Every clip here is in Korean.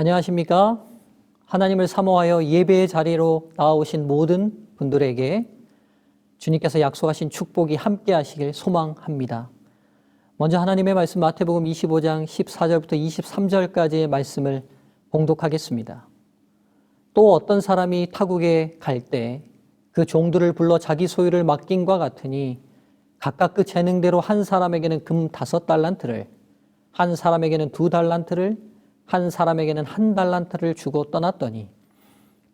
안녕하십니까? 하나님을 사모하여 예배의 자리로 나아오신 모든 분들에게 주님께서 약속하신 축복이 함께 하시길 소망합니다. 먼저 하나님의 말씀 마태복음 25장 14절부터 23절까지의 말씀을 봉독하겠습니다. 또 어떤 사람이 타국에 갈 때 그 종들을 불러 자기 소유를 맡김과 같으니 각각 그 재능대로 한 사람에게는 금 5달란트를, 한 사람에게는 2달란트를, 한 사람에게는 1달란트를 주고 떠났더니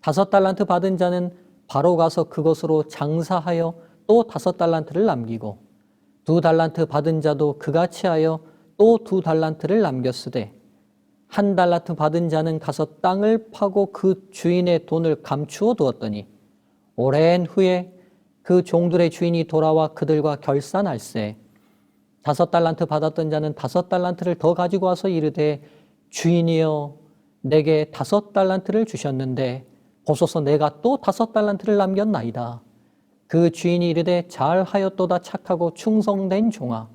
5달란트 받은 자는 바로 가서 그것으로 장사하여 또 5달란트를 남기고 2달란트 받은 자도 그같이 하여 또 2달란트를 남겼으되 1달란트 받은 자는 가서 땅을 파고 그 주인의 돈을 감추어 두었더니 오랜 후에 그 종들의 주인이 돌아와 그들과 결산할세 5달란트 받았던 자는 5달란트를 더 가지고 와서 이르되 주인이여 내게 5달란트를 주셨는데 보소서 내가 또 5달란트를 남겼나이다. 그 주인이 이르되 잘하였도다 착하고 충성된 종아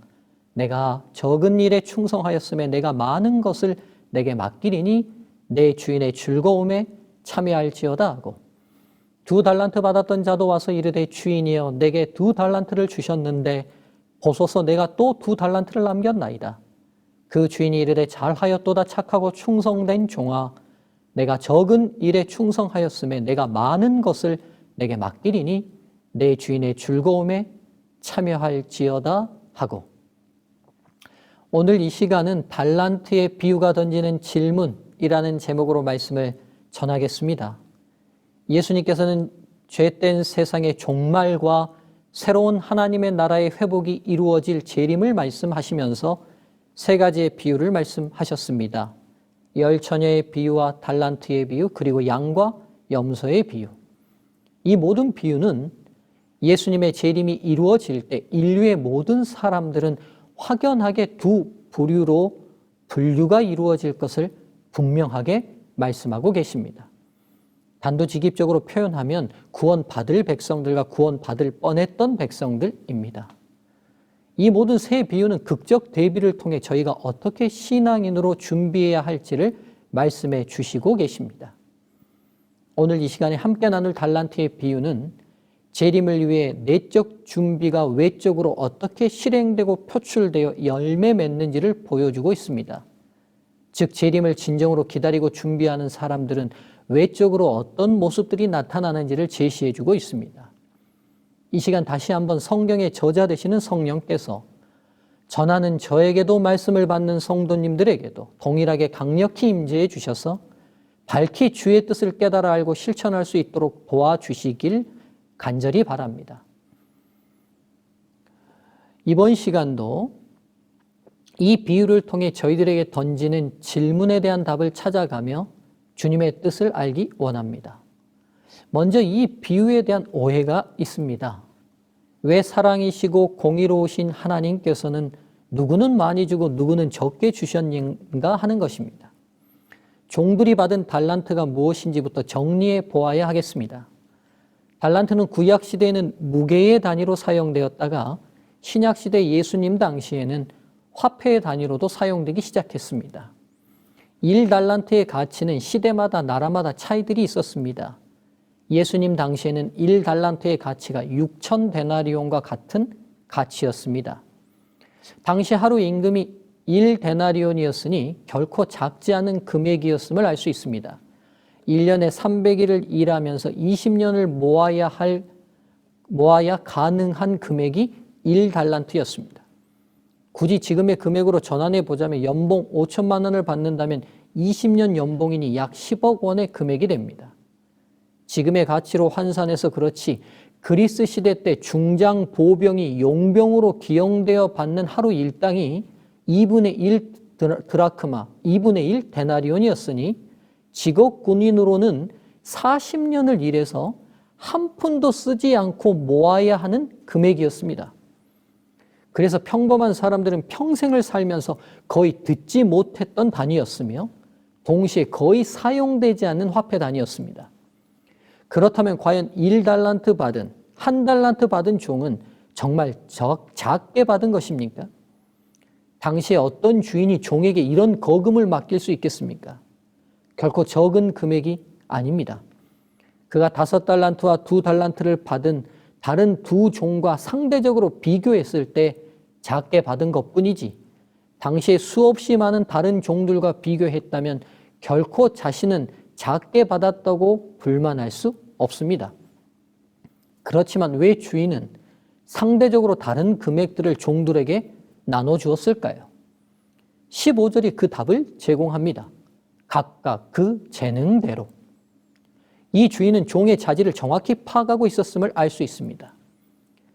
내가 적은 일에 충성하였음에 내가 많은 것을 내게 맡기리니 내 주인의 즐거움에 참여할지어다 하고 2달란트 받았던 자도 와서 이르되 주인이여 내게 2달란트를 주셨는데 보소서 내가 또 2달란트를 남겼나이다. 그 주인이 이르되 잘하였도다 착하고 충성된 종아 내가 적은 일에 충성하였음에 내가 많은 것을 내게 맡기리니 내 주인의 즐거움에 참여할지어다 하고 오늘 이 시간은 달란트의 비유가 던지는 질문이라는 제목으로 말씀을 전하겠습니다. 예수님께서는 죄된 세상의 종말과 새로운 하나님의 나라의 회복이 이루어질 재림을 말씀하시면서 3가지의 비유를 말씀하셨습니다. 열처녀의 비유와 달란트의 비유 그리고 양과 염소의 비유. 이 모든 비유는 예수님의 재림이 이루어질 때 인류의 모든 사람들은 확연하게 두 부류로 분류가 이루어질 것을 분명하게 말씀하고 계십니다. 단도직입적으로 표현하면 구원받을 백성들과 구원받을 뻔했던 백성들입니다. 이 모든 세 비유는 극적 대비를 통해 저희가 어떻게 신앙인으로 준비해야 할지를 말씀해 주시고 계십니다. 오늘 이 시간에 함께 나눌 달란트의 비유는 재림을 위해 내적 준비가 외적으로 어떻게 실행되고 표출되어 열매 맺는지를 보여주고 있습니다. 즉 재림을 진정으로 기다리고 준비하는 사람들은 외적으로 어떤 모습들이 나타나는지를 제시해주고 있습니다. 이 시간 다시 한번 성경의 저자 되시는 성령께서 전하는 저에게도 말씀을 받는 성도님들에게도 동일하게 강력히 임재해 주셔서 밝히 주의 뜻을 깨달아 알고 실천할 수 있도록 도와주시길 간절히 바랍니다. 이번 시간도 이 비유를 통해 저희들에게 던지는 질문에 대한 답을 찾아가며 주님의 뜻을 알기 원합니다. 먼저 이 비유에 대한 오해가 있습니다. 왜 사랑이시고 공의로우신 하나님께서는 누구는 많이 주고 누구는 적게 주셨는가 하는 것입니다. 종들이 받은 달란트가 무엇인지부터 정리해 보아야 하겠습니다. 달란트는 구약시대에는 무게의 단위로 사용되었다가 신약시대 예수님 당시에는 화폐의 단위로도 사용되기 시작했습니다. 1달란트의 가치는 시대마다 나라마다 차이들이 있었습니다. 예수님 당시에는 1달란트의 가치가 6,000데나리온과 같은 가치였습니다. 당시 하루 임금이 1데나리온이었으니 결코 작지 않은 금액이었음을 알 수 있습니다. 1년에 300일을 일하면서 20년을 모아야 가능한 금액이 1달란트였습니다. 굳이 지금의 금액으로 전환해 보자면 연봉 5천만 원을 받는다면 20년 연봉이니 약 10억 원의 금액이 됩니다. 지금의 가치로 환산해서 그렇지 그리스 시대 때 중장 보병이 용병으로 기용되어 받는 하루 일당이 2분의 1 드라크마, 2분의 1 데나리온이었으니 직업 군인으로는 40년을 일해서 한 푼도 쓰지 않고 모아야 하는 금액이었습니다. 그래서 평범한 사람들은 평생을 살면서 거의 듣지 못했던 단위였으며 동시에 거의 사용되지 않는 화폐 단위였습니다. 그렇다면 과연 1달란트 받은, 1달란트 받은 종은 정말 작게 받은 것입니까? 당시에 어떤 주인이 종에게 이런 거금을 맡길 수 있겠습니까? 결코 적은 금액이 아닙니다. 그가 5달란트와 2달란트를 받은 다른 두 종과 상대적으로 비교했을 때 작게 받은 것뿐이지 당시에 수없이 많은 다른 종들과 비교했다면 결코 자신은 작게 받았다고 불만할 수 없습니다. 그렇지만 왜 주인은 상대적으로 다른 금액들을 종들에게 나눠주었을까요? 15절이 그 답을 제공합니다. 각각 그 재능대로. 이 주인은 종의 자질을 정확히 파악하고 있었음을 알 수 있습니다.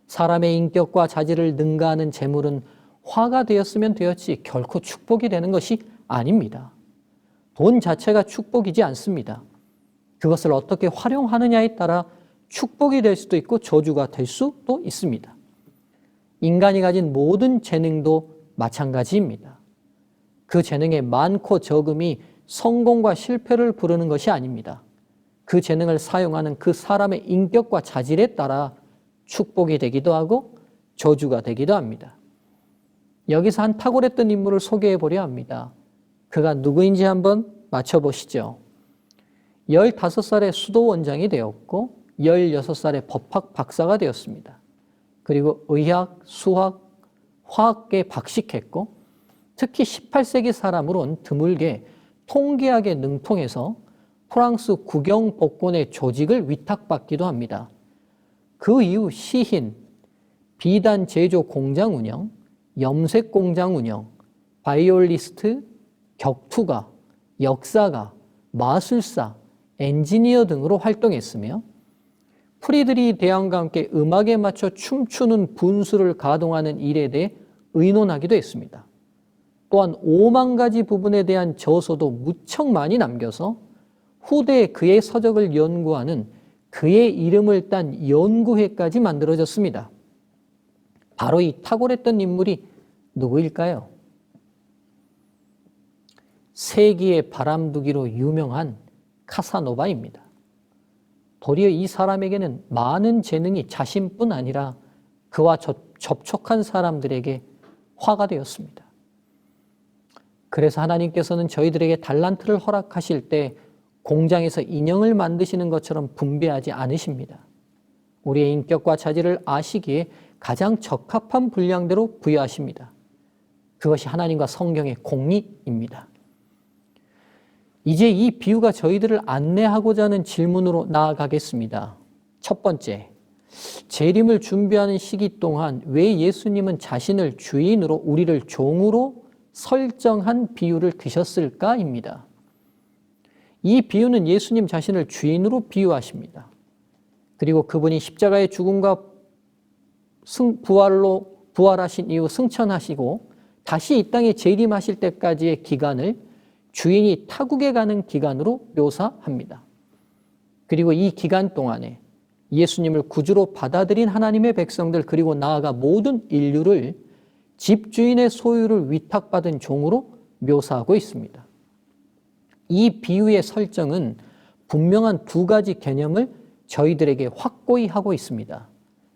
사람의 인격과 자질을 능가하는 재물은 화가 되었으면 되었지 결코 축복이 되는 것이 아닙니다. 돈 자체가 축복이지 않습니다. 그것을 어떻게 활용하느냐에 따라 축복이 될 수도 있고 저주가 될 수도 있습니다. 인간이 가진 모든 재능도 마찬가지입니다. 그 재능의 많고 적음이 성공과 실패를 부르는 것이 아닙니다. 그 재능을 사용하는 그 사람의 인격과 자질에 따라 축복이 되기도 하고 저주가 되기도 합니다. 여기서 한 탁월했던 인물을 소개해 보려 합니다. 그가 누구인지 한번 맞춰보시죠. 15살에 수도원장이 되었고 16살에 법학 박사가 되었습니다. 그리고 의학, 수학, 화학계에 박식했고 특히 18세기 사람으론 드물게 통계학에 능통해서 프랑스 국영 복권의 조직을 위탁받기도 합니다. 그 이후 시인, 비단 제조 공장 운영, 염색 공장 운영, 바이올리스트, 격투가, 역사가, 마술사, 엔지니어 등으로 활동했으며 프리드리 대왕과 함께 음악에 맞춰 춤추는 분수를 가동하는 일에 대해 의논하기도 했습니다. 또한 5만 가지 부분에 대한 저서도 무척 많이 남겨서 후대에 그의 서적을 연구하는 그의 이름을 딴 연구회까지 만들어졌습니다. 바로 이 탁월했던 인물이 누구일까요? 세기의 바람두기로 유명한 카사노바입니다. 도리어 이 사람에게는 많은 재능이 자신뿐 아니라 그와 접촉한 사람들에게 화가 되었습니다. 그래서 하나님께서는 저희들에게 달란트를 허락하실 때 공장에서 인형을 만드시는 것처럼 분배하지 않으십니다. 우리의 인격과 자질을 아시기에 가장 적합한 분량대로 부여하십니다. 그것이 하나님과 성경의 공리입니다. 이제 이 비유가 저희들을 안내하고자 하는 질문으로 나아가겠습니다. 첫 번째, 재림을 준비하는 시기 동안 왜 예수님은 자신을 주인으로 우리를 종으로 설정한 비유를 드셨을까입니다. 이 비유는 예수님 자신을 주인으로 비유하십니다. 그리고 그분이 십자가의 죽음과 부활로 부활하신 이후 승천하시고 다시 이 땅에 재림하실 때까지의 기간을 주인이 타국에 가는 기간으로 묘사합니다. 그리고 이 기간 동안에 예수님을 구주로 받아들인 하나님의 백성들 그리고 나아가 모든 인류를 집주인의 소유를 위탁받은 종으로 묘사하고 있습니다. 이 비유의 설정은 분명한 두 가지 개념을 저희들에게 확고히 하고 있습니다.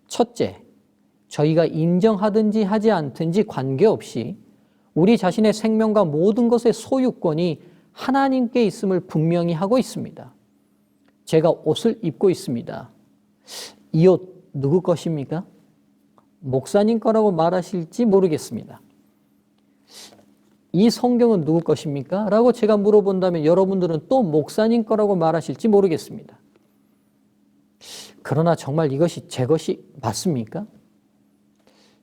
첫째, 저희가 인정하든지 하지 않든지 관계없이 우리 자신의 생명과 모든 것의 소유권이 하나님께 있음을 분명히 하고 있습니다. 제가 옷을 입고 있습니다. 이 옷 누구 것입니까? 목사님 거라고 말하실지 모르겠습니다. 이 성경은 누구 것입니까? 라고 제가 물어본다면 여러분들은 또 목사님 거라고 말하실지 모르겠습니다. 그러나 정말 이것이 제 것이 맞습니까?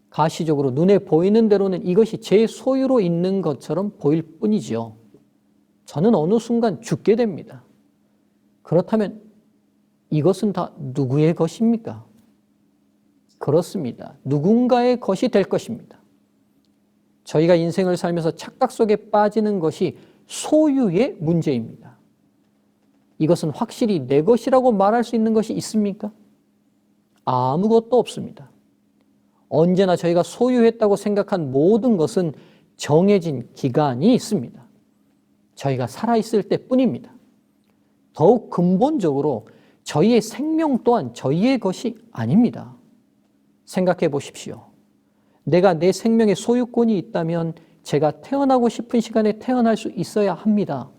가시적으로 눈에 보이는 대로는 이것이 제 소유로 있는 것처럼 보일 뿐이지요. 저는 어느 순간 죽게 됩니다. 그렇다면 이것은 다 누구의 것입니까? 그렇습니다. 누군가의 것이 될 것입니다. 저희가 인생을 살면서 착각 속에 빠지는 것이 소유의 문제입니다. 이것은 확실히 내 것이라고 말할 수 있는 것이 있습니까? 아무것도 없습니다. 언제나 저희가 소유했다고 생각한 모든 것은 정해진 기간이 있습니다. 저희가 살아있을 때뿐입니다. 더욱 근본적으로 저희의 생명 또한 저희의 것이 아닙니다. 생각해 보십시오. 내가 내 생명의 소유권이 있다면 제가 태어나고 싶은 시간에 태어날 수 있어야 합니다.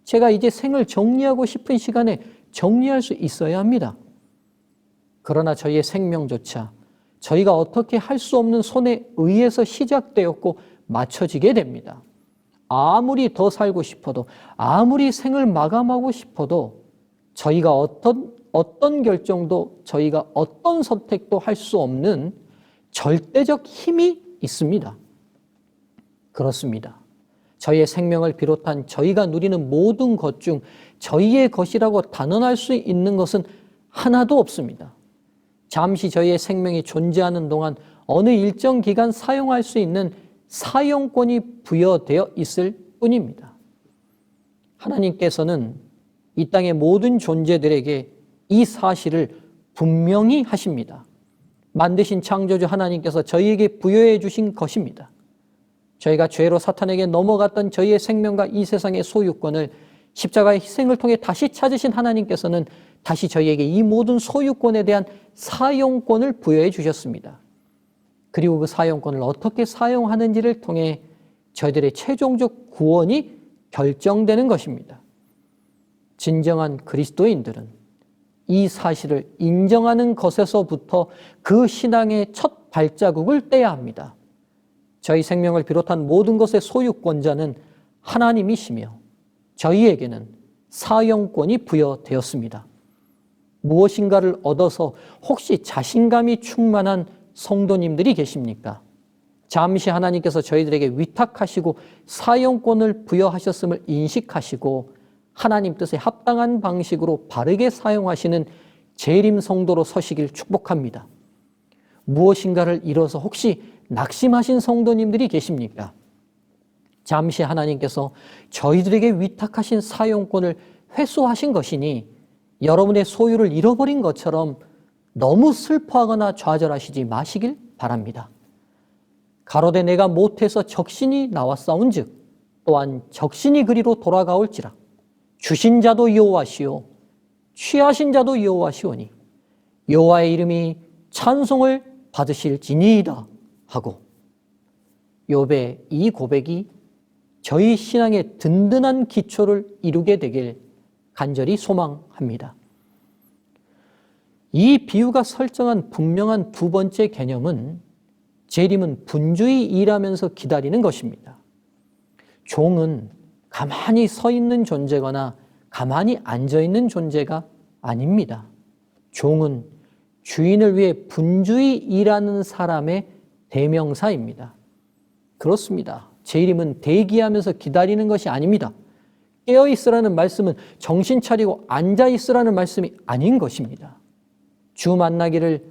제가 이제 생을 정리하고 싶은 시간에 정리할 수 있어야 합니다. 그러나 저희의 생명조차 저희가 어떻게 할 수 없는 손에 의해서 시작되었고 맞춰지게 됩니다. 아무리 더 살고 싶어도, 아무리 생을 마감하고 싶어도 저희가 어떤 결정도, 저희가 어떤 선택도 할 수 없는 절대적 힘이 있습니다. 그렇습니다. 저희의 생명을 비롯한 저희가 누리는 모든 것 중 저희의 것이라고 단언할 수 있는 것은 하나도 없습니다. 잠시 저희의 생명이 존재하는 동안 어느 일정 기간 사용할 수 있는 사용권이 부여되어 있을 뿐입니다. 하나님께서는 이 땅의 모든 존재들에게 이 사실을 분명히 하십니다. 만드신 창조주 하나님께서 저희에게 부여해 주신 것입니다. 저희가 죄로 사탄에게 넘어갔던 저희의 생명과 이 세상의 소유권을 십자가의 희생을 통해 다시 찾으신 하나님께서는 다시 저희에게 이 모든 소유권에 대한 사용권을 부여해 주셨습니다. 그리고 그 사용권을 어떻게 사용하는지를 통해 저희들의 최종적 구원이 결정되는 것입니다. 진정한 그리스도인들은 이 사실을 인정하는 것에서부터 그 신앙의 첫 발자국을 떼야 합니다. 저희 생명을 비롯한 모든 것의 소유권자는 하나님이시며 저희에게는 사용권이 부여되었습니다. 무엇인가를 얻어서 혹시 자신감이 충만한 성도님들이 계십니까? 잠시 하나님께서 저희들에게 위탁하시고 사용권을 부여하셨음을 인식하시고 하나님 뜻에 합당한 방식으로 바르게 사용하시는 재림 성도로 서시길 축복합니다. 무엇인가를 잃어서 혹시 낙심하신 성도님들이 계십니까? 잠시 하나님께서 저희들에게 위탁하신 사용권을 회수하신 것이니 여러분의 소유를 잃어버린 것처럼 너무 슬퍼하거나 좌절하시지 마시길 바랍니다. 가로되 내가 못해서 적신이 나왔사온즉 또한 적신이 그리로 돌아가올지라 주신 자도 여호와시요 취하신 자도 여호와시오니 여호와의 이름이 찬송을 받으실지니이다 하고 욥의 이 고백이 저희 신앙의 든든한 기초를 이루게 되길 간절히 소망합니다. 이 비유가 설정한 분명한 두 번째 개념은 재림은 분주히 일하면서 기다리는 것입니다. 종은 가만히 서 있는 존재거나 가만히 앉아 있는 존재가 아닙니다. 종은 주인을 위해 분주히 일하는 사람의 대명사입니다. 그렇습니다. 재림은 대기하면서 기다리는 것이 아닙니다. 깨어 있으라는 말씀은 정신 차리고 앉아 있으라는 말씀이 아닌 것입니다. 주 만나기를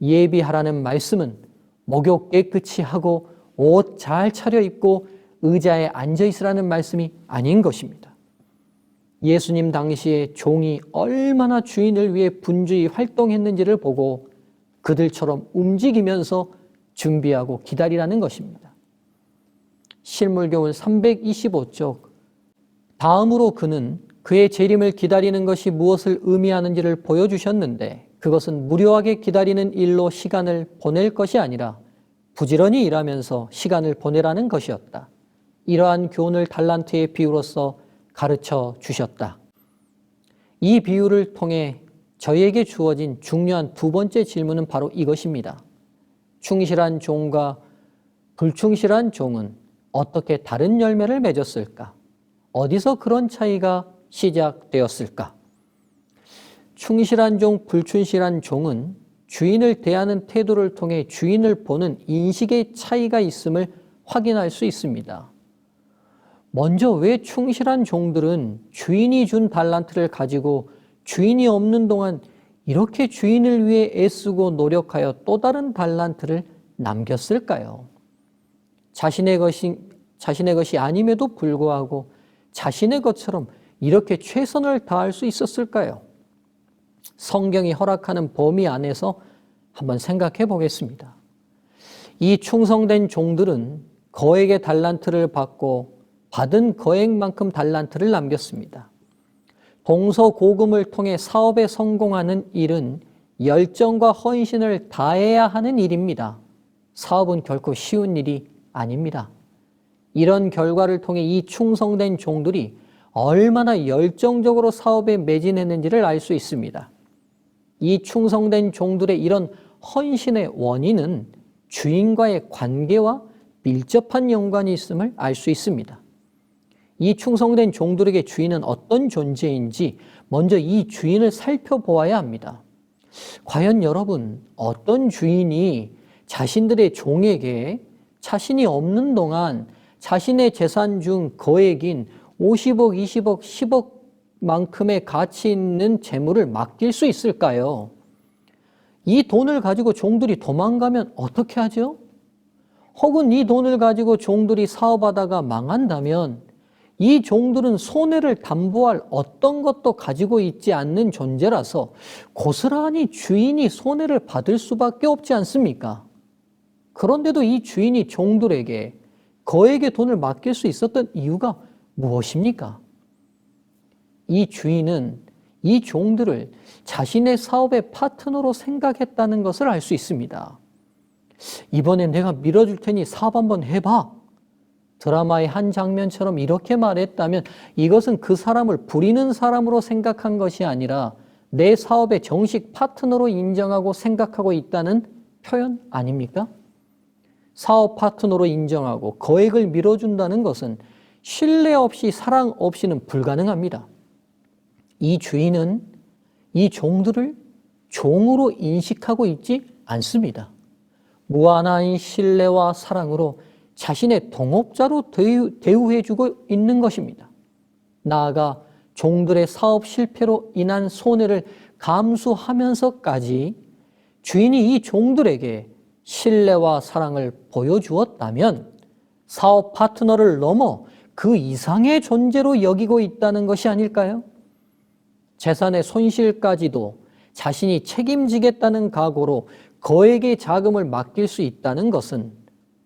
예비하라는 말씀은 목욕 깨끗이 하고 옷 잘 차려입고 의자에 앉아 있으라는 말씀이 아닌 것입니다. 예수님 당시에 종이 얼마나 주인을 위해 분주히 활동했는지를 보고 그들처럼 움직이면서 준비하고 기다리라는 것입니다. 실물교훈 325쪽 다음으로 그는 그의 재림을 기다리는 것이 무엇을 의미하는지를 보여주셨는데 그것은 무료하게 기다리는 일로 시간을 보낼 것이 아니라 부지런히 일하면서 시간을 보내라는 것이었다. 이러한 교훈을 달란트의 비유로서 가르쳐 주셨다. 이 비유를 통해 저희에게 주어진 중요한 두 번째 질문은 바로 이것입니다. 충실한 종과 불충실한 종은 어떻게 다른 열매를 맺었을까? 어디서 그런 차이가 시작되었을까? 충실한 종, 불충실한 종은 주인을 대하는 태도를 통해 주인을 보는 인식의 차이가 있음을 확인할 수 있습니다. 먼저 왜 충실한 종들은 주인이 준 달란트를 가지고 주인이 없는 동안 이렇게 주인을 위해 애쓰고 노력하여 또 다른 달란트를 남겼을까요? 자신의 것이 아님에도 불구하고 자신의 것처럼 이렇게 최선을 다할 수 있었을까요? 성경이 허락하는 범위 안에서 한번 생각해 보겠습니다. 이 충성된 종들은 거액의 달란트를 받고 받은 거액만큼 달란트를 남겼습니다. 동서고금을 통해 사업에 성공하는 일은 열정과 헌신을 다해야 하는 일입니다. 사업은 결코 쉬운 일이 아닙니다. 이런 결과를 통해 이 충성된 종들이 얼마나 열정적으로 사업에 매진했는지를 알 수 있습니다. 이 충성된 종들의 이런 헌신의 원인은 주인과의 관계와 밀접한 연관이 있음을 알 수 있습니다. 이 충성된 종들에게 주인은 어떤 존재인지 먼저 이 주인을 살펴보아야 합니다. 과연 여러분, 어떤 주인이 자신들의 종에게 자신이 없는 동안 자신의 재산 중 거액인 50억, 20억, 10억만큼의 가치 있는 재물을 맡길 수 있을까요? 이 돈을 가지고 종들이 도망가면 어떻게 하죠? 혹은 이 돈을 가지고 종들이 사업하다가 망한다면 이 종들은 손해를 담보할 어떤 것도 가지고 있지 않는 존재라서 고스란히 주인이 손해를 받을 수밖에 없지 않습니까? 그런데도 이 주인이 종들에게 거액의 돈을 맡길 수 있었던 이유가 무엇입니까? 이 주인은 이 종들을 자신의 사업의 파트너로 생각했다는 것을 알 수 있습니다. 이번엔 내가 밀어줄 테니 사업 한번 해봐. 드라마의 한 장면처럼 이렇게 말했다면 이것은 그 사람을 부리는 사람으로 생각한 것이 아니라 내 사업의 정식 파트너로 인정하고 생각하고 있다는 표현 아닙니까? 사업 파트너로 인정하고 거액을 밀어준다는 것은 신뢰 없이 사랑 없이는 불가능합니다. 이 주인은 이 종들을 종으로 인식하고 있지 않습니다. 무한한 신뢰와 사랑으로 자신의 동업자로 대우해주고 있는 것입니다. 나아가 종들의 사업 실패로 인한 손해를 감수하면서까지 주인이 이 종들에게 신뢰와 사랑을 보여주었다면 사업 파트너를 넘어 그 이상의 존재로 여기고 있다는 것이 아닐까요? 재산의 손실까지도 자신이 책임지겠다는 각오로 거액의 자금을 맡길 수 있다는 것은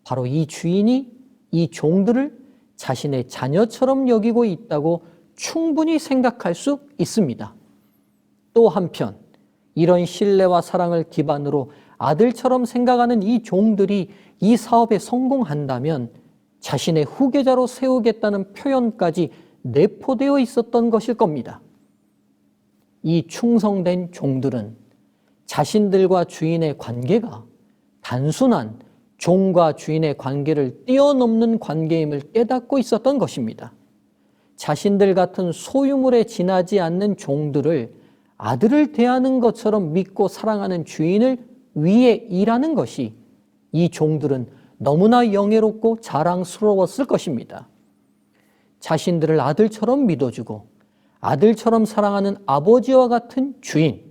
바로 이 주인이 이 종들을 자신의 자녀처럼 여기고 있다고 충분히 생각할 수 있습니다. 또 한편 이런 신뢰와 사랑을 기반으로 아들처럼 생각하는 이 종들이 이 사업에 성공한다면 자신의 후계자로 세우겠다는 표현까지 내포되어 있었던 것일 겁니다. 이 충성된 종들은 자신들과 주인의 관계가 단순한 종과 주인의 관계를 뛰어넘는 관계임을 깨닫고 있었던 것입니다. 자신들 같은 소유물에 지나지 않는 종들을 아들을 대하는 것처럼 믿고 사랑하는 주인을 위해 일하는 것이 이 종들은 너무나 영예롭고 자랑스러웠을 것입니다. 자신들을 아들처럼 믿어주고 아들처럼 사랑하는 아버지와 같은 주인,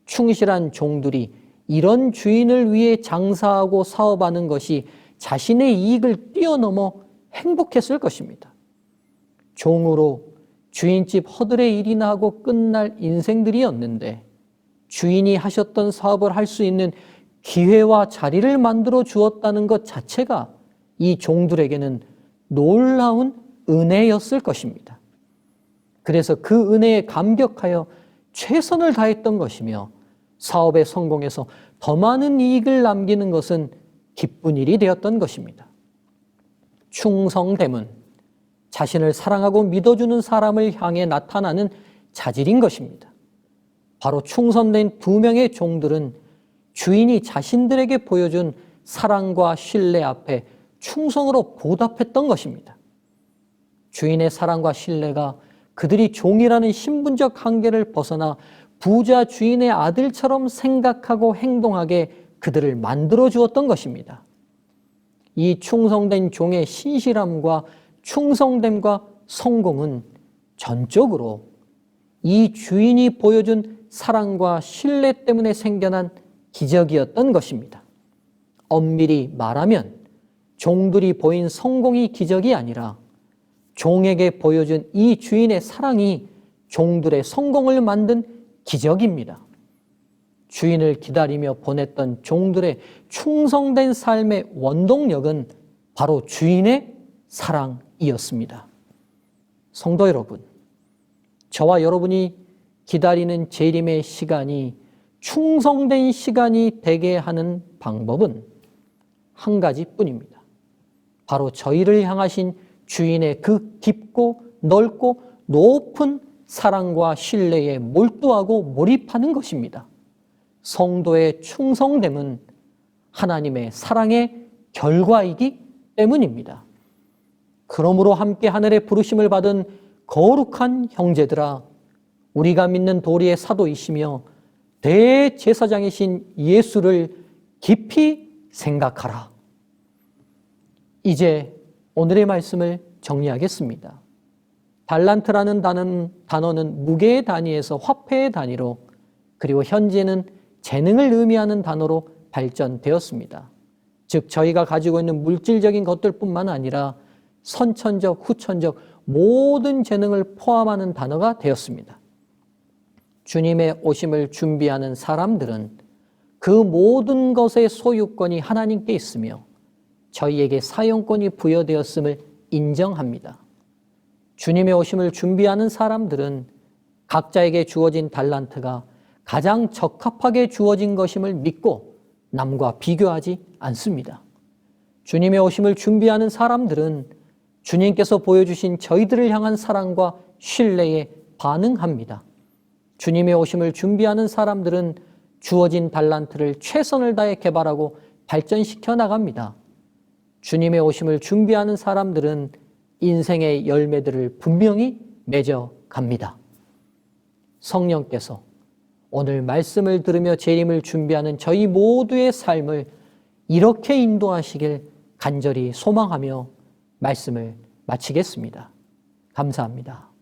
충실한 종들이 이런 주인을 위해 장사하고 사업하는 것이 자신의 이익을 뛰어넘어 행복했을 것입니다. 종으로 주인집 허들의 일이나 하고 끝날 인생들이었는데 주인이 하셨던 사업을 할 수 있는 기회와 자리를 만들어 주었다는 것 자체가 이 종들에게는 놀라운 은혜였을 것입니다. 그래서 그 은혜에 감격하여 최선을 다했던 것이며 사업에 성공해서 더 많은 이익을 남기는 것은 기쁜 일이 되었던 것입니다. 충성됨은 자신을 사랑하고 믿어주는 사람을 향해 나타나는 자질인 것입니다. 바로 충성된 두 명의 종들은 주인이 자신들에게 보여준 사랑과 신뢰 앞에 충성으로 보답했던 것입니다. 주인의 사랑과 신뢰가 그들이 종이라는 신분적 한계를 벗어나 부자 주인의 아들처럼 생각하고 행동하게 그들을 만들어 주었던 것입니다. 이 충성된 종의 신실함과 충성됨과 성공은 전적으로 이 주인이 보여준 사랑과 신뢰 때문에 생겨난 기적이었던 것입니다. 엄밀히 말하면 종들이 보인 성공이 기적이 아니라 종에게 보여준 이 주인의 사랑이 종들의 성공을 만든 기적입니다. 주인을 기다리며 보냈던 종들의 충성된 삶의 원동력은 바로 주인의 사랑이었습니다. 성도 여러분, 저와 여러분이 기다리는 재림의 시간이 충성된 시간이 되게 하는 방법은 한 가지뿐입니다. 바로 저희를 향하신 주인의 그 깊고 넓고 높은 사랑과 신뢰에 몰두하고 몰입하는 것입니다. 성도의 충성됨은 하나님의 사랑의 결과이기 때문입니다. 그러므로 함께 하늘의 부르심을 받은 거룩한 형제들아, 우리가 믿는 도리의 사도이시며 대제사장이신 예수를 깊이 생각하라. 이제 오늘의 말씀을 정리하겠습니다. 달란트라는 단어는 무게의 단위에서 화폐의 단위로, 그리고 현재는 재능을 의미하는 단어로 발전되었습니다. 즉 저희가 가지고 있는 물질적인 것들뿐만 아니라 선천적, 후천적 모든 재능을 포함하는 단어가 되었습니다. 주님의 오심을 준비하는 사람들은 그 모든 것의 소유권이 하나님께 있으며 저희에게 사용권이 부여되었음을 인정합니다. 주님의 오심을 준비하는 사람들은 각자에게 주어진 달란트가 가장 적합하게 주어진 것임을 믿고 남과 비교하지 않습니다. 주님의 오심을 준비하는 사람들은 주님께서 보여주신 저희들을 향한 사랑과 신뢰에 반응합니다. 주님의 오심을 준비하는 사람들은 주어진 달란트를 최선을 다해 개발하고 발전시켜 나갑니다. 주님의 오심을 준비하는 사람들은 인생의 열매들을 분명히 맺어 갑니다. 성령께서 오늘 말씀을 들으며 재림을 준비하는 저희 모두의 삶을 이렇게 인도하시길 간절히 소망하며 말씀을 마치겠습니다. 감사합니다.